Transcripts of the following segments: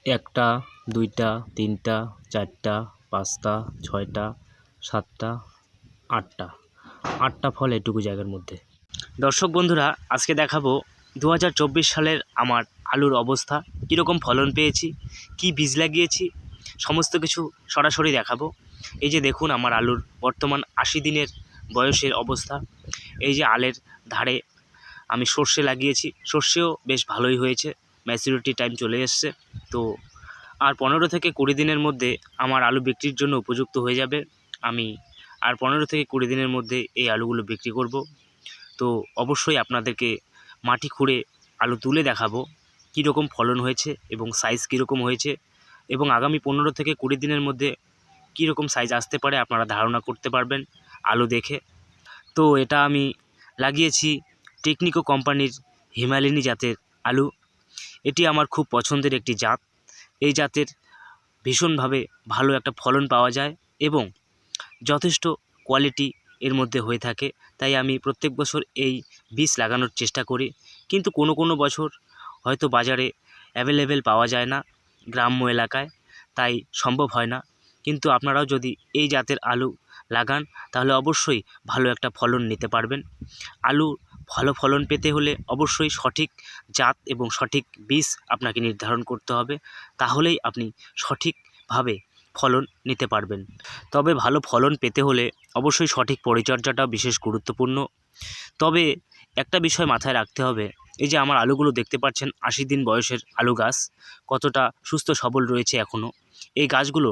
একটা, দুইটা, তিনটা, চারটা, পাঁচটা, ছয়টা, সাতটা, আটটা ফল এটুকু জায়গার মধ্যে। দর্শক বন্ধুরা, আজকে দেখাবো 2024 সালের আমার আলুর অবস্থা, কীরকম ফলন পেয়েছি, কি বীজ লাগিয়েছি, সমস্ত কিছু সরাসরি দেখাবো। এই যে দেখুন আমার আলুর বর্তমান 80 দিনের বয়সের অবস্থা। এই যে আলের ধারে আমি সর্ষে লাগিয়েছি, সর্ষেও বেশ ভালোই হয়েছে, ম্যাচুরিটি টাইম চলে এসছে। তো আর 15 থেকে 20 দিনের মধ্যে আমার আলু বিক্রির জন্য উপযুক্ত হয়ে যাবে। আমি আর 15 থেকে 20 দিনের মধ্যে এই আলুগুলো বিক্রি করব। তো অবশ্যই আপনাদেরকে মাটি খুঁড়ে আলু তুলে দেখাবো কীরকম ফলন হয়েছে এবং সাইজ কীরকম হয়েছে, এবং আগামী 15 থেকে 20 দিনের মধ্যে কীরকম সাইজ আসতে পারে আপনারা ধারণা করতে পারবেন আলু দেখে। তো এটা আমি লাগিয়েছি টেকনিকো কোম্পানির হিমালিনী জাতের আলু। এটি আমার খুব পছন্দের একটি জাত। এই জাতের ভীষণভাবে ভালো একটা ফলন পাওয়া যায় এবং যথেষ্ট কোয়ালিটি এর মধ্যে হয়ে থাকে। তাই আমি প্রত্যেক বছর এই বীজ লাগানোর চেষ্টা করি, কিন্তু কোনো কোনো বছর হয়তো বাজারে অ্যাভেলেবেল পাওয়া যায় না গ্রাম্য এলাকায়, তাই সম্ভব হয় না। কিন্তু আপনারাও যদি এই জাতের আলু লাগান তাহলে অবশ্যই ভালো একটা ফলন নিতে পারবেন। আলু ভালো ফলন পেতে হলে অবশ্যই সঠিক জাত এবং সঠিক বীজ আপনাকে নির্ধারণ করতে হবে, তাহলেই আপনি সঠিকভাবে ফলন নিতে পারবেন। তবে ভালো ফলন পেতে হলে অবশ্যই সঠিক পরিচর্যাটা বিশেষ গুরুত্বপূর্ণ। তবে একটা বিষয় মাথায় রাখতে হবে, এই যে আমার আলুগুলো দেখতে পাচ্ছেন 80 দিন বয়সের আলু গাছ, কতটা সুস্থ সবল রয়েছে এখনও। এই গাছগুলো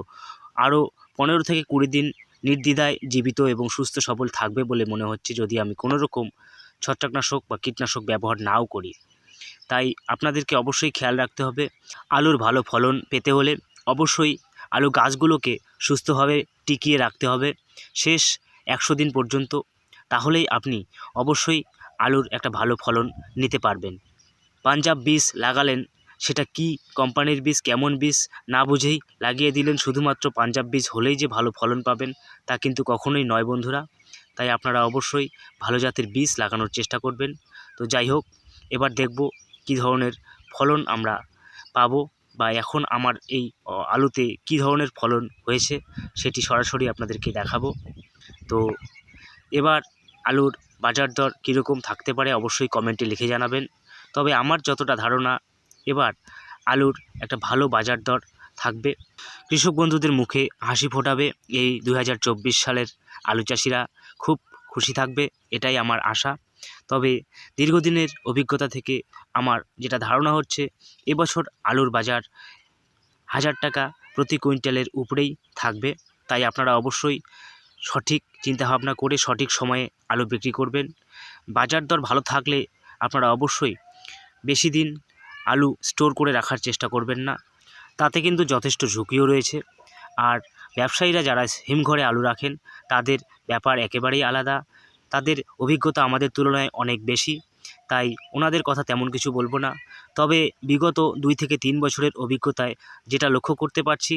আরও 15 থেকে 20 দিন নির্দ্বিধায় জীবিত এবং সুস্থ সবল থাকবে বলে মনে হচ্ছে, যদি আমি কোনো রকম ছত্রাকনাশক বা কীটনাশক ব্যবহার নাও করি। তাই আপনাদেরকে অবশ্যই খেয়াল রাখতে হবে, আলুর ভালো ফলন পেতে হলে অবশ্যই আলু গাছগুলোকে সুস্থভাবে টিকিয়ে রাখতে হবে শেষ 100 দিন পর্যন্ত। তাহলেই আপনি অবশ্যই আলুর একটা ভালো ফলন নিতে পারবেন। পাঞ্জাব বীজ লাগালেন, সেটা কি কোম্পানির বীজ, কেমন বীজ না বুঝেই লাগিয়ে দিলেন, শুধুমাত্র পাঞ্জাব বীজ হলেই যে ভালো ফলন পাবেন তা কিন্তু কখনোই নয় বন্ধুরা। তাই আপনারা অবশ্যই ভালো জাতের বীজ লাগানোর চেষ্টা করবেন। তো যাই হোক, এবার দেখব কী ধরনের ফলন আমরা পাবো, বা এখন আমার এই আলুতে কী ধরনের ফলন হয়েছে সেটি সরাসরি আপনাদেরকে দেখাবো। তো এবার আলুর বাজার দর কীরকম থাকতে পারে অবশ্যই কমেন্টে লিখে জানাবেন। তবে আমার যতটা ধারণা, এবার আলুর একটা ভালো বাজার দর থাকবে। কৃষক বন্ধুদের মুখে হাসি ফোটাবে এই 2024 সালের আলু চাষিরা, খুব খুশি থাকবে, এটাই আমার আশা। তবে দীর্ঘদিনের অভিজ্ঞতা থেকে আমার যেটা ধারণা হচ্ছে, এবছর আলুর বাজার 1000 টাকা প্রতি কুইন্টালের উপরেই থাকবে। তাই আপনারা অবশ্যই সঠিক চিন্তাভাবনা করে সঠিক সময়ে আলু বিক্রি করবেন। বাজার দর ভালো থাকলে আপনারা অবশ্যই বেশি দিন আলু স্টোর করে রাখার চেষ্টা করবেন না, তাতে কিন্তু যথেষ্ট ঝুঁকিও রয়েছে। আর ব্যবসায়ীরা যারা হিমঘরে আলু রাখেন তাদের ব্যাপার একেবারেই আলাদা, তাদের অভিজ্ঞতা আমাদের তুলনায় অনেক বেশি, তাই ওনাদের কথা তেমন কিছু বলবো না। তবে বিগত 2 থেকে 3 বছরের অভিজ্ঞতায় যেটা লক্ষ্য করতে পারছি,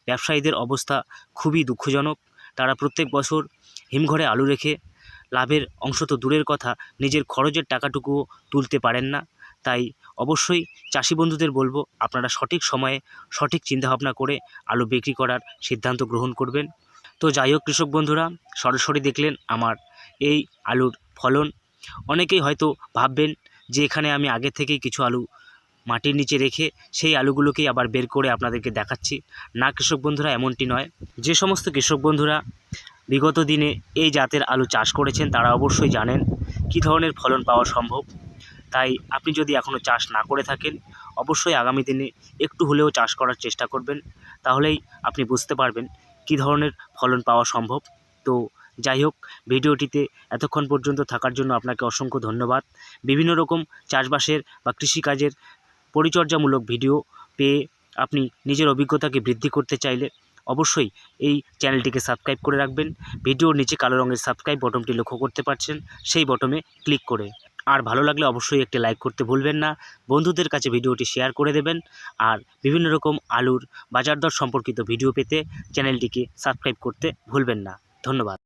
ব্যবসায়ীদের অবস্থা খুবই দুঃখজনক। তারা প্রত্যেক বছর হিমঘরে আলু রেখে লাভের অংশ তো দূরের কথা, নিজের খরচের টাকাটুকুও তুলতে পারেন না। তাই অবশ্যই চাষি বন্ধুদের বলবো, আপনারা সঠিক সময়ে সঠিক চিন্তাভাবনা করে আলু বিক্রি করার সিদ্ধান্ত গ্রহণ করবেন। তো যাই হোক কৃষক বন্ধুরা, সরাসরি দেখলেন আমার এই আলুর ফলন। অনেকেই হয়তো ভাববেন যে এখানে আমি আগে থেকেই কিছু আলু মাটির নিচে রেখে সেই আলুগুলোকেই আবার বের করে আপনাদেরকে দেখাচ্ছি। না কৃষক বন্ধুরা, এমনটি নয়। যে সমস্ত কৃষক বন্ধুরা বিগত দিনে এই জাতের আলু চাষ করেছেন তারা অবশ্যই জানেন কী ধরনের ফলন পাওয়া সম্ভব। তাই আপনি যদি এখনও চাষ না করে থাকেন, অবশ্যই আগামী দিনে একটু হলেও চাষ করার চেষ্টা করবেন, তাহলেই আপনি বুঝতে পারবেন কী ধরনের ফলন পাওয়া সম্ভব। তো যাই হোক, ভিডিওটিতে এতক্ষণ পর্যন্ত থাকার জন্য আপনাকে অসংখ্য ধন্যবাদ। বিভিন্ন রকম চাষবাসের বা কৃষিকাজের পরিচর্যামূলক ভিডিও পেয়ে আপনি নিজের অভিজ্ঞতাকে বৃদ্ধি করতে চাইলে অবশ্যই এই চ্যানেলটিকে সাবস্ক্রাইব করে রাখবেন। ভিডিওর নিচে কালো রঙের সাবস্ক্রাইব বটনটি লক্ষ্য করতে পারছেন, সেই বটনে ক্লিক করে। আর ভালো লাগলে অবশ্যই একটি লাইক করতে ভুলবেন না। বন্ধুদের কাছে ভিডিওটি শেয়ার করে দেবেন। আর বিভিন্ন রকম আলুর বাজার দর সম্পর্কিত ভিডিও পেতে চ্যানেলটিকে সাবস্ক্রাইব করতে ভুলবেন না। ধন্যবাদ।